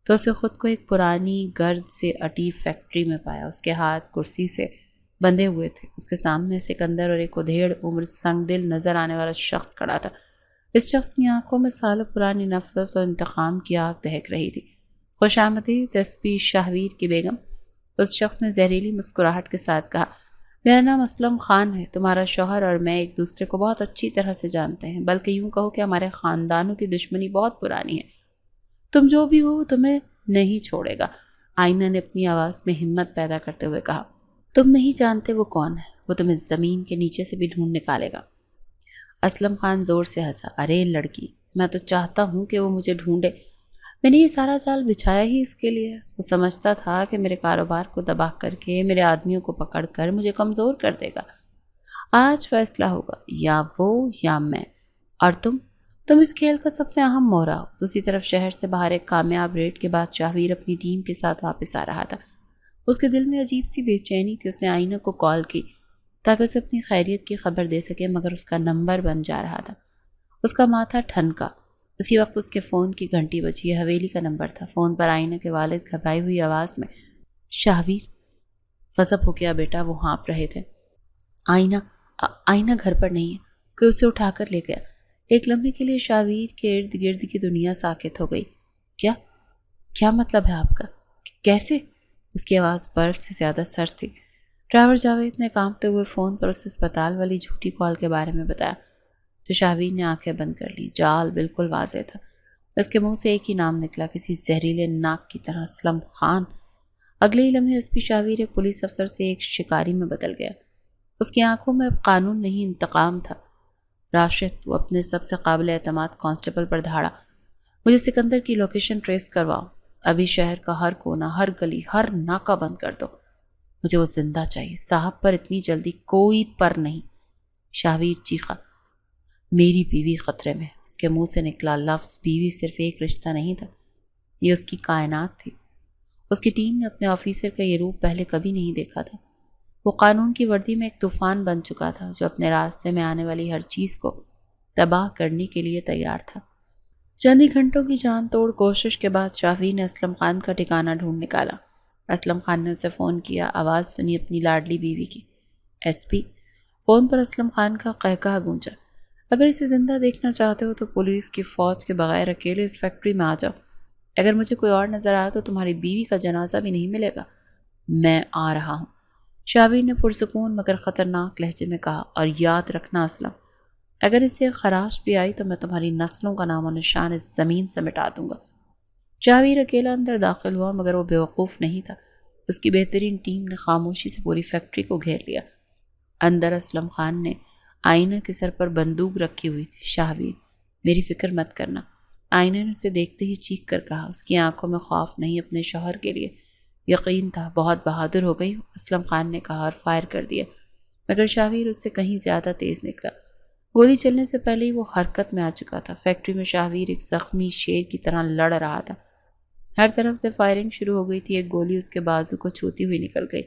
تو اسے خود کو ایک پرانی گرد سے اٹی فیکٹری میں پایا۔ اس کے ہاتھ کرسی سے بندھے ہوئے تھے۔ اس کے سامنے سکندر اور ایک ادھیڑ عمر سنگ دل نظر آنے والا شخص کھڑا تھا۔ اس شخص کی آنکھوں میں سالوں پرانی نفرت اور انتقام کی آگ دہک رہی تھی۔ خوش آمدید ایس پی شاہویر کی بیگم، اس شخص نے زہریلی مسکراہٹ کے ساتھ کہا۔ میرا نام اسلم خان ہے۔ تمہارا شوہر اور میں ایک دوسرے کو بہت اچھی طرح سے جانتے ہیں، بلکہ یوں کہو کہ ہمارے خاندانوں کی دشمنی بہت پرانی ہے۔ تم جو بھی ہو وہ تمہیں نہیں چھوڑے گا۔ آئینہ نے اپنی آواز میں ہمت پیدا کرتے ہوئے کہا۔ تم نہیں جانتے وہ کون ہے، وہ تمہیں زمین کے نیچے سے بھی ڈھونڈ نکالے گا۔ اسلم خان زور سے ہنسا۔ ارے لڑکی، میں تو چاہتا ہوں کہ وہ مجھے ڈھونڈے، میں نے یہ سارا جال بچھایا ہی اس کے لیے۔ وہ سمجھتا تھا کہ میرے کاروبار کو تباہ کر کے، میرے آدمیوں کو پکڑ کر مجھے کمزور کر دے گا۔ آج فیصلہ ہوگا، یا وہ یا میں۔ اور تم اس کھیل کا سب سے اہم مورا ہو۔ دوسری طرف شہر سے باہر ایک کامیاب ریڈ کے بعد شاہویر اپنی ٹیم کے ساتھ واپس آ رہا تھا۔ اس کے دل میں عجیب سی بے چینی تھی۔ اس نے آئینہ کو کال کی تاکہ اسے اپنی خیریت کی خبر دے سکے، مگر اس کا نمبر بند جا رہا تھا۔ اس کا ماتھا ٹھنکا۔ اسی وقت اس کے فون کی گھنٹی بجی۔ یہ حویلی کا نمبر تھا۔ فون پر آئینہ کے والد گھبرائی ہوئی آواز میں، شاہویر، غضب ہو گیا بیٹا، وہ ہانپ رہے تھے۔ آئینہ گھر پر نہیں ہے، کوئی اسے اٹھا کر لے گیا۔ ایک لمحے کے لیے شاہویر کے ارد گرد کی دنیا ساکت ہو گئی۔ کیا مطلب ہے آپ کا؟ کیسے؟ اس کی آواز برف سے زیادہ سرد تھی۔ ڈرائیور جاوید نے کانپتے ہوئے فون پر اسے اسپتال والی جھوٹی کال کے بارے میں بتایا، تو شاہویر نے آنکھیں بند کر لیں۔ جال بالکل واضح تھا۔ اس کے منہ سے ایک ہی نام نکلا، کسی زہریلے ناک کی طرح، اسلم خان۔ اگلے ہی لمحے ایس پی شاہویر ایک پولیس افسر سے ایک شکاری میں بدل گیا۔ اس کی آنکھوں میں اب قانون نہیں، انتقام تھا۔ راشد، وہ اپنے سب سے قابل اعتماد کانسٹیبل پر دھاڑا، مجھے سکندر کی لوکیشن ٹریس کرواؤ۔ ابھی شہر کا ہر کونا، ہر گلی، ہر ناکہ بند کر دو۔ مجھے وہ زندہ چاہیے۔ صاحب پر اتنی جلدی کوئی پر نہیں۔ شاہویر چیخا۔ میری بیوی خطرے میں۔ اس کے منہ سے نکلا لفظ بیوی صرف ایک رشتہ نہیں تھا، یہ اس کی کائنات تھی۔ اس کی ٹیم نے اپنے آفیسر کا یہ روپ پہلے کبھی نہیں دیکھا تھا۔ وہ قانون کی وردی میں ایک طوفان بن چکا تھا، جو اپنے راستے میں آنے والی ہر چیز کو تباہ کرنے کے لیے تیار تھا۔ چند ہی گھنٹوں کی جان توڑ کوشش کے بعد شاہویر نے اسلم خان کا ٹھکانہ ڈھونڈ نکالا۔ اسلم خان نے اسے فون کیا۔ آواز سنی اپنی لاڈلی بیوی کی، ایس پی۔ فون پر اسلم خان کا قہقہ گونجا۔ اگر اسے زندہ دیکھنا چاہتے ہو تو پولیس کی فوج کے بغیر اکیلے اس فیکٹری میں آ جاؤ۔ اگر مجھے کوئی اور نظر آیا تو تمہاری بیوی کا جنازہ بھی نہیں ملے گا۔ میں آ رہا ہوں، شاہویر نے پرسکون مگر خطرناک لہجے میں کہا، اور یاد رکھنا اسلم، اگر اسے خراش بھی آئی تو میں تمہاری نسلوں کا نام و نشان اس زمین سے مٹا دوں گا۔ شاہویر اکیلا اندر داخل ہوا، مگر وہ بیوقوف نہیں تھا۔ اس کی بہترین ٹیم نے خاموشی سے پوری فیکٹری کو گھیر لیا۔ اندر اسلم خان نے آئینہ کے سر پر بندوق رکھی ہوئی تھی۔ شاہویر، میری فکر مت کرنا۔ آئینہ نے اسے دیکھتے ہی چیخ کر کہا۔ اس کی آنکھوں میں خوف نہیں، اپنے شوہر کے لیے یقین تھا۔ بہت بہادر ہو گئی، اسلم خان نے کہا اور فائر کر دیا، مگر شاہویر اس سے کہیں زیادہ تیز نکلا۔ گولی چلنے سے پہلے ہی وہ حرکت میں آ چکا تھا۔ فیکٹری میں شاہویر ایک زخمی شیر کی طرح لڑ رہا تھا۔ ہر طرف سے فائرنگ شروع ہو گئی تھی۔ ایک گولی اس کے بازو کو چھوتی ہوئی نکل گئی،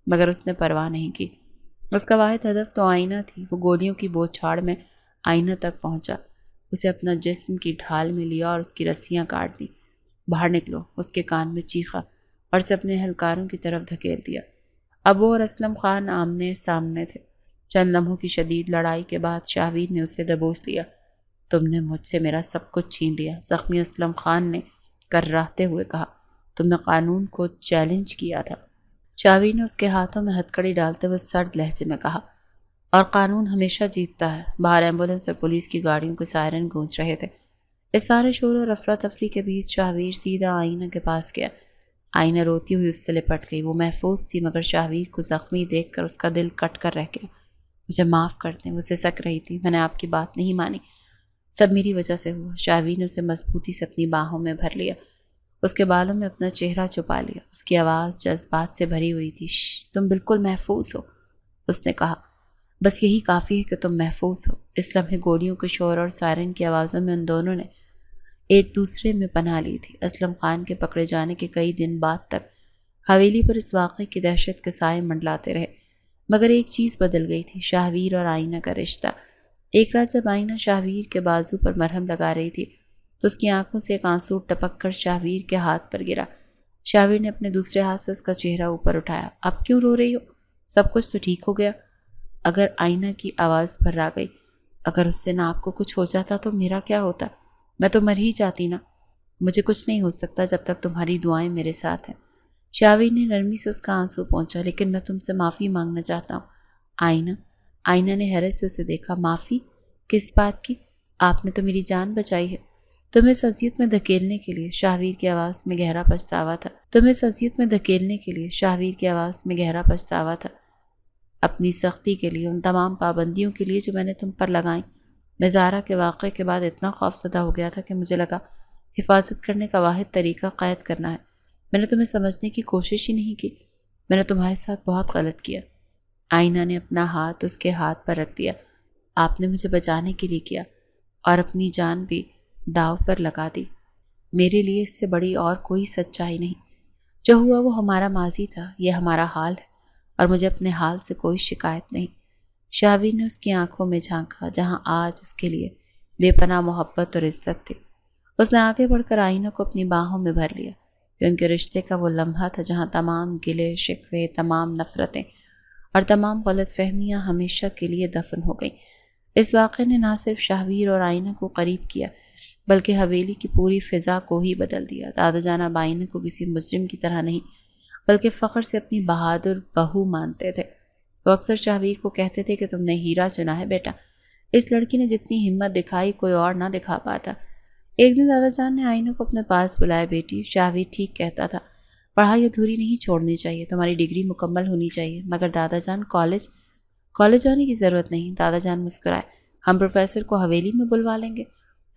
مگر اس نے پرواہ نہیں کی۔ اس کا واحد ہدف تو آئینہ تھی۔ وہ گولیوں کی بوچھاڑ میں آئینہ تک پہنچا، اسے اپنا جسم کی ڈھال میں لیا اور اس کی رسیاں کاٹ دیں۔ باہر نکلو، اس کے کان میں چیخا اور اسے اپنے اہلکاروں کی طرف دھکیل دیا۔ اب وہ اور اسلم خان آمنے سامنے تھے۔ چند لمحوں کی شدید لڑائی کے بعد شاہویر نے اسے دبوس لیا۔ تم نے مجھ سے میرا سب کچھ چھین لیا، زخمی اسلم خان نے کرراہتے ہوئے کہا۔ تم نے قانون کو چیلنج کیا تھا۔ شاہویر نے اس کے ہاتھوں میں ہتھکڑی ڈالتے ہوئے سرد لہجے میں کہا، اور قانون ہمیشہ جیتتا ہے۔ باہر ایمبولینس اور پولیس کی گاڑیوں کے سائرن گونج رہے تھے۔ اس سارے شور اور افراتفری کے بیچ شاہویر سیدھا آئینہ کے پاس گیا۔ آئینہ روتی ہوئی اس سے لپٹ گئی۔ وہ محفوظ تھی، مگر شاہویر کو زخمی دیکھ کر اس کا دل کٹ کر رہ گیا۔ مجھے معاف کر دیں، وہ سسک رہی تھی۔ میں نے آپ کی بات نہیں مانی، سب میری وجہ سے ہوا۔ شاہویر نے اسے مضبوطی سے اپنی باہوں میں بھر لیا، اس کے بالوں میں اپنا چہرہ چھپا لیا۔ اس کی آواز جذبات سے بھری ہوئی تھی۔ تم بالکل محفوظ ہو، اس نے کہا، بس یہی کافی ہے کہ تم محفوظ ہو۔ اس لمحے گولیوں کے شور اور سائرن کی آوازوں میں ان دونوں نے ایک دوسرے میں پناہ لی تھی۔ اسلم خان کے پکڑے جانے کے کئی دن بعد تک حویلی پر اس واقعے کی دہشت کے سائے منڈلاتے رہے، مگر ایک چیز بدل گئی تھی، شاہویر اور آئینہ کا رشتہ۔ ایک رات جب آئینہ شاہویر کے بازو پر مرہم لگا رہی تھی تو اس کی آنکھوں سے ایک آنسو ٹپک کر شاہویر کے ہاتھ پر گرا۔ شاہویر نے اپنے دوسرے ہاتھ سے اس کا چہرہ اوپر اٹھایا۔ اب کیوں رو رہی ہو؟ سب کچھ تو ٹھیک ہو گیا۔ اگر آئینہ کی آواز بھر آ گئی، اگر اس سے نہ آپ کو کچھ ہو جاتا تو میرا کیا ہوتا؟ میں تو مر ہی جاتی نا۔ مجھے کچھ نہیں ہو سکتا جب تک تمہاری دعائیں میرے ساتھ ہیں۔ شاہویر نے نرمی سے اس کا آنسو پہنچا۔ لیکن میں تم سے معافی مانگنا چاہتا ہوں آئینہ نے حیرت سے اسے دیکھا۔ معافی؟ کس بات کی؟ آپ نے تو میری جان بچائی ہے۔ تمہیں اس اذیت میں دھکیلنے کے لیے شاہویر کی آواز میں گہرا پچھتاوا تھا تمہیں اس اذیت میں دھکیلنے کے لیے شاہویر کی آواز میں گہرا پچھتاوا تھا اپنی سختی کے لیے، ان تمام پابندیوں کے لیے جو میں نے تم پر لگائیں۔ میں زہرا کے واقعے کے بعد اتنا خوفزدہ ہو گیا تھا کہ مجھے لگا حفاظت کرنے کا واحد طریقہ قید کرنا ہے۔ میں نے تمہیں سمجھنے کی کوشش ہی نہیں کی۔ میں نے تمہارے ساتھ بہت غلط کیا۔ آئینہ نے اپنا ہاتھ اس کے ہاتھ پر رکھ دیا۔ آپ نے مجھے بچانے کے لیے کیا اور اپنی جان بھی داؤ پر لگا دی۔ میرے لیے اس سے بڑی اور کوئی سچائی نہیں۔ جو ہوا وہ ہمارا ماضی تھا، یہ ہمارا حال ہے اور مجھے اپنے حال سے کوئی شکایت نہیں۔ شاہویر نے اس کی آنکھوں میں جھانکا جہاں آج اس کے لیے بے پناہ محبت اور عزت تھی۔ اس نے آگے بڑھ کر آئینہ کو اپنی باہوں میں بھر لیا۔ یہ ان کے رشتے کا وہ لمحہ تھا جہاں تمام گلے شکوے، تمام نفرتیں اور تمام غلط فہمیاں ہمیشہ کے لیے دفن ہو گئیں۔ اس واقعے نے نہ صرف شاہویر اور آئینہ کو قریب کیا بلکہ حویلی کی پوری فضا کو ہی بدل دیا۔ دادا جان اب آئینہ کو کسی مجرم کی طرح نہیں بلکہ فخر سے اپنی بہادر بہو مانتے تھے۔ وہ اکثر شاہویر کو کہتے تھے کہ تم نے ہیرا چنا ہے بیٹا، اس لڑکی نے جتنی ہمت دکھائی کوئی اور نہ دکھا پاتا۔ ایک دن دادا جان نے آئینہ کو اپنے پاس بلایا۔ بیٹی، شاہویر ٹھیک کہتا تھا، پڑھائی ادھوری نہیں چھوڑنی چاہیے، تمہاری ڈگری مکمل ہونی چاہیے۔ مگر دادا جان کالج جانے کی ضرورت نہیں۔ دادا جان مسکرائے، ہم پروفیسر کو حویلی میں بلوا لیں گے،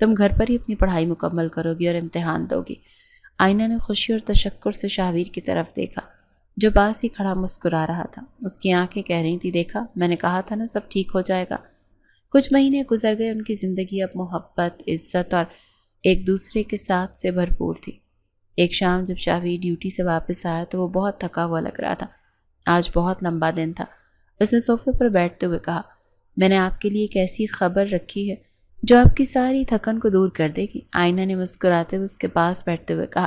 تم گھر پر ہی اپنی پڑھائی مکمل کرو گی اور امتحان دو گی۔ آئینہ نے خوشی اور تشکر سے شاہویر کی طرف دیکھا جو پاس ہی کھڑا مسکرا رہا تھا۔ اس کی آنکھیں کہہ رہی تھی، دیکھا میں نے کہا تھا نا سب ٹھیک ہو جائے گا۔ کچھ مہینے گزر گئے، ان کی زندگی اب محبت، عزت اور ایک دوسرے کے ساتھ سے بھرپور تھی۔ ایک شام جب شاہویر ڈیوٹی سے واپس آیا تو وہ بہت تھکا ہوا لگ رہا تھا۔ آج بہت لمبا دن تھا۔ اس نے صوفے پر بیٹھتے ہوئے کہا، میں نے آپ کے لیے ایک ایسی خبر رکھی ہے جو آپ کی ساری تھکن کو دور کر دے گی۔ آئینہ نے مسکراتے ہوئے اس کے پاس بیٹھتے ہوئے کہا۔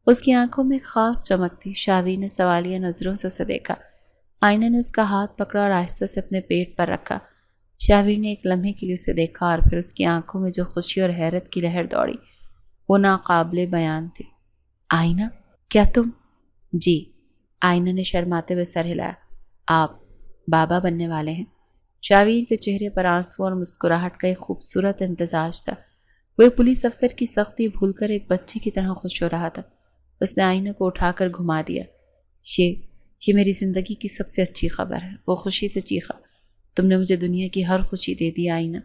اس کی آنکھوں میں خاص چمک تھی۔ شاہویر نے سوالیہ نظروں سے اسے دیکھا۔ آئینہ نے اس کا ہاتھ پکڑا اور آہستہ سے اپنے پیٹ پر رکھا۔ شاہویر نے ایک لمحے کے لیے اسے دیکھا اور پھر اس کی آنکھوں میں جو خوشی اور حیرت کی لہر دوڑی وہ ناقابل بیان تھی۔ آئینہ، کیا تم؟ جی، آئینہ نے شرماتے ہوئے سر ہلایا۔ آپ بابا بننے والے ہیں؟ شاہویر کے چہرے پر آنسو اور مسکراہٹ کا ایک خوبصورت امتزاج تھا۔ وہ ایک پولیس افسر کی سختی بھول کر ایک بچے کی طرح خوش ہو رہا تھا۔ اس نے آئینہ کو اٹھا کر گھما دیا۔ یہ میری زندگی کی سب سے اچھی خبر ہے۔ وہ خوشی سے چیخا، تم نے مجھے دنیا کی ہر خوشی دے دی آئینہ۔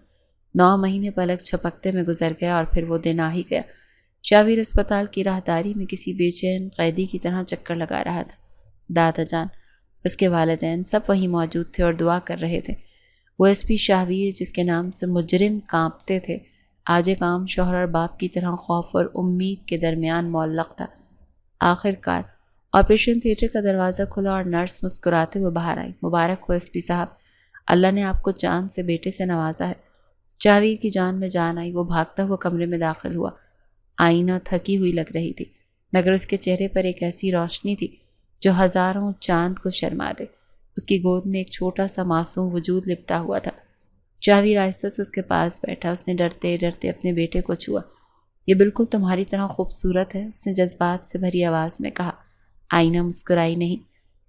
9 مہینے پلک جھپکتے میں گزر گیا اور پھر وہ دن آ ہی گیا۔ شاہویر اسپتال کی راہداری میں کسی بے چین قیدی کی طرح چکر لگا رہا تھا۔ دادا جان، اس کے والدین سب وہیں موجود تھے اور دعا کر رہے تھے۔ وہ ایس پی شاہویر جس کے نام سے مجرم کانپتے تھے، آج ایک عام شوہر اور باپ کی طرح خوف اور امید کے درمیان معلق تھا۔ آخر کار آپریشن تھیٹر کا دروازہ کھلا اور نرس مسکراتے ہوئے باہر آئی۔ مبارک ہو ایس پی صاحب، اللہ نے آپ کو جان سے بیٹے سے نوازا ہے۔ شاہویر کی جان میں جان آئی۔ وہ بھاگتا ہوا کمرے میں داخل ہوا۔ آئینہ تھکی ہوئی لگ رہی تھی مگر اس کے چہرے پر ایک ایسی روشنی تھی جو ہزاروں چاند کو شرما دے۔ اس کی گود میں ایک چھوٹا سا معصوم وجود لپٹا ہوا تھا۔ شاہویر آہستہ سے اس کے پاس بیٹھا۔ اس نے ڈرتے ڈرتے اپنے بیٹے کو چھوا۔ یہ بالکل تمہاری طرح خوبصورت ہے، اس نے جذبات سے بھری آواز میں کہا۔ آئینہ مسکرائی نہیں۔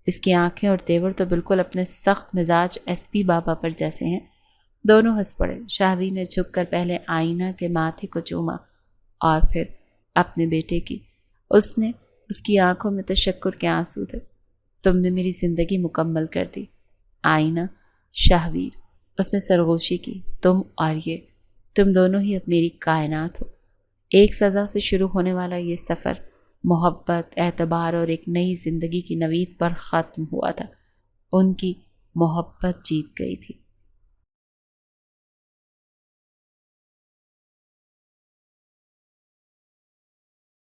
اس کی آنکھیں اور تیور تو بالکل اپنے سخت مزاج ایس پی بابا پر جیسے ہیں۔ دونوں ہنس پڑے۔ شاہویر نے جھک کر پہلے آئینہ کے ماتھے کو چوما اور پھر اپنے بیٹے کی۔ اس کی آنکھوں میں تشکر کے آنسو تھے۔ تم نے میری زندگی مکمل کر دی آئینہ۔ شاہویر، اس نے سرگوشی کی، تم دونوں ہی اب میری کائنات ہو۔ ایک سزا سے شروع ہونے والا یہ سفر محبت، اعتبار اور ایک نئی زندگی کی نوید پر ختم ہوا تھا۔ ان کی محبت جیت گئی تھی۔